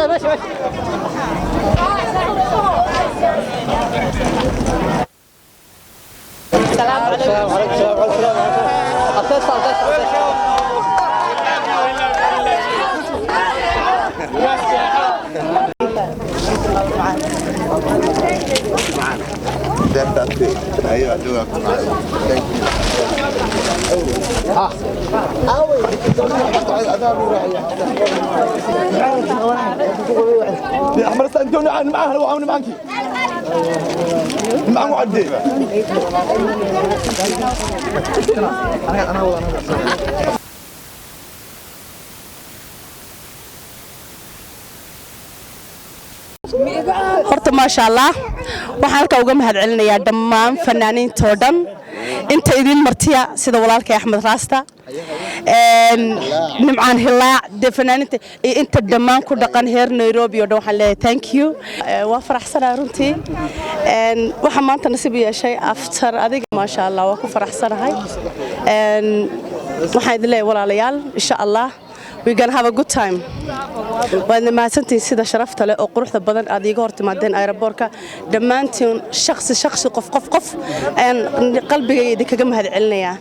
السلام يا أحمد أنتوني عن معاه وعاون معك معه عدي horta maasha Allah waxaan halka uga mahad celinayaa dhammaan fanaaniinta dhan inta idin martiya sida walaalkay Axmed Raasta nimcaan hilaac de fanaaniinta inta dhammaan ku dhaqan heer Nairobi oo dhan waxaan leeyahay thank you waa faraxsanahay runtii waxa maanta nasiib yeeshay after adiga maasha Allah waa ku faraxsanahay waxaan idin leeyahay walaalayaal insha Allah we're going to have a good time وأنا ما سنتي سيدا شرفت له أقرح بدن أديجه ارتمادين أيربوركا دمانتين شخص قف أن قلبي يدك جم هذا علنيا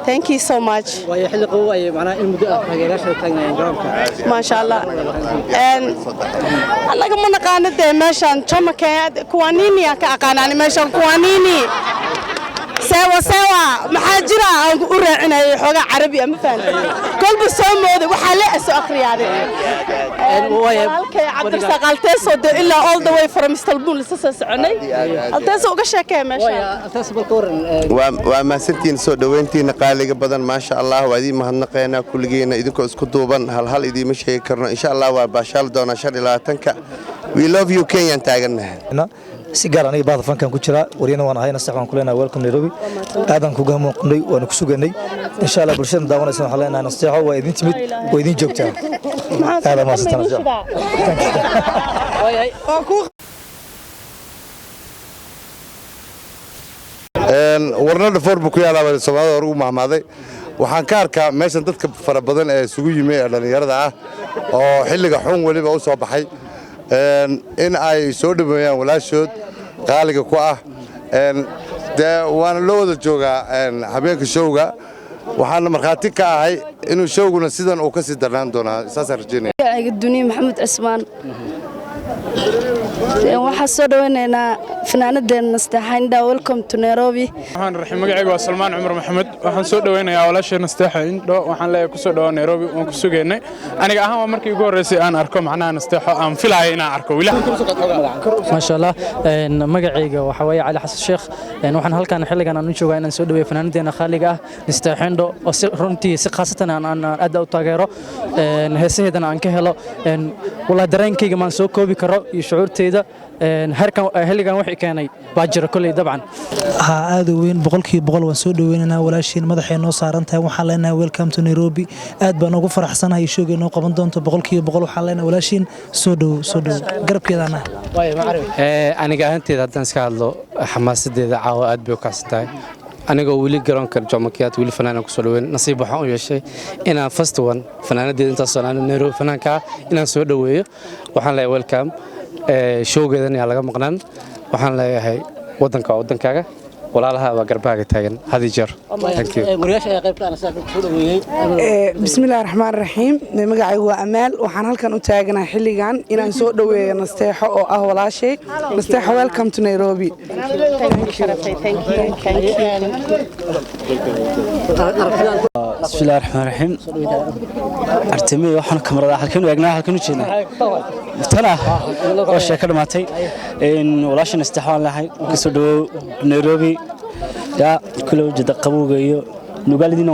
thank you so much ويحل قوة معناه المدة ما شاء الله الله كمان قاند ماشان شو كان كوانيني كأقاناني ماشان كوانيني سوا محاجرة أورعنا حاجة عربية مثلا كل بسوم هذا وحلاء سأخري هذا عبد الساق التاسو إلا all the way from إسطنبول لسه عني التاسو قشة كم التاسو بالقرن وما ستين سو دوينتين قالي بدن ما شاء الله وادي مهنقينا كل جينا إذا كنت كتوبا هل إذا مش هيك إن شاء الله وباشال دونا شر لا تنك we love you Kenya تاجنا sigaar aniga baad fankan ku jira wariyana waan ahayna saxan kulena welcome Nairobi aadan ku gamoqnay waan ku suganay insha Allah bulshada daawanaysa waxa leenahay nasteexo waa idin timid waa idin joogtaa aad ma satan warnada forbu ku yaala Soomaalida ugu mahmaaday waxaan ka arkaa meeshan dadka fara badan ee isugu yimid dhalinyarada ah oo xilliga xun waliba u soo baxay in ay soo dhameeyaan walaashood qaaliga ku ah waana loo wada joogaa habeenka showga waxaana markhaati ka ahay inuu showguna sidan uu ka sii darnaan doonaa saas arjinaya duniya maxamed cismaan waxaa soo dhaweynaynaa fanaanadeena nasteexaynda welcome to Nairobi waxaan raxim magacayga waa Salmaan Umar Maxamed waxaan soo dhaweynayaa walaasheena nasteexaynda waxaan leeyahay ku soo dhaw Nairobi waan ku sugeynay aniga ahaan waa markii ugu horeysay aan arko macnaha nasteexo aan filayo inaan arko ما شاء الله magacayga waxa weeye Cali Xasan Sheekh waxaan halkaan xilligan aan u joogaa inaan soo dhaweeyo fanaanadeena qaaliga ah nasteexaynda oo si runtii si khaasatan aan aad u taageero heesaheedana aan ka helo wala dareenkayga maan soo koobi karo iyo shucuurteyda هلقان وحي كاني باجر كله طبعا هذا وين بقولك waan soo dhaweynana walaasheen madaxeena saarantahay waxaan leenahay welcome to Nairobi aad baan ugu faraxsanahay showgeena oo qaban doonto boqolkiiba boqol waxaan leenahay walaasheen soo dhaw garabkeedana aniga ahaanteeda haddaan iska hadlo xamaasadeeda caawa aad bay u kacsantahay aniga wili garoonka Jomo Kenyatta wili fanaan ku soo dhaweyn nasiib waxaan u yeeshay inaan first one fanaanadeeda inta soo Nairobi fanaanka inaan soo dhaweeyo waxaan leeyahay welcome showgeedan ayaa laga maqnaan waxaan leeyahay wadankaaga walaalaha waa garbaaga taagan hadii jeer thank you guriyaasha ay qaybta anasaaf ku soo dhaweeyay bismillaahir rahmaanir rahiim magacaygu waa Amaal waxaan halkan u taaganahay xilligan inaan soo dhaweeyo nasteexo oo ah walaashay nasteexo welcome to Nairobi bismillaahir rahmaanir rahiim artimay waxaan kamarada halkan u eegnaa halkan u jeednaa tana oo sheeko dhamaatay walaashay nasteexo aan lahayn ka soo dhaweeyo Nairobi يا كله جد قبوجة يو نقال دينا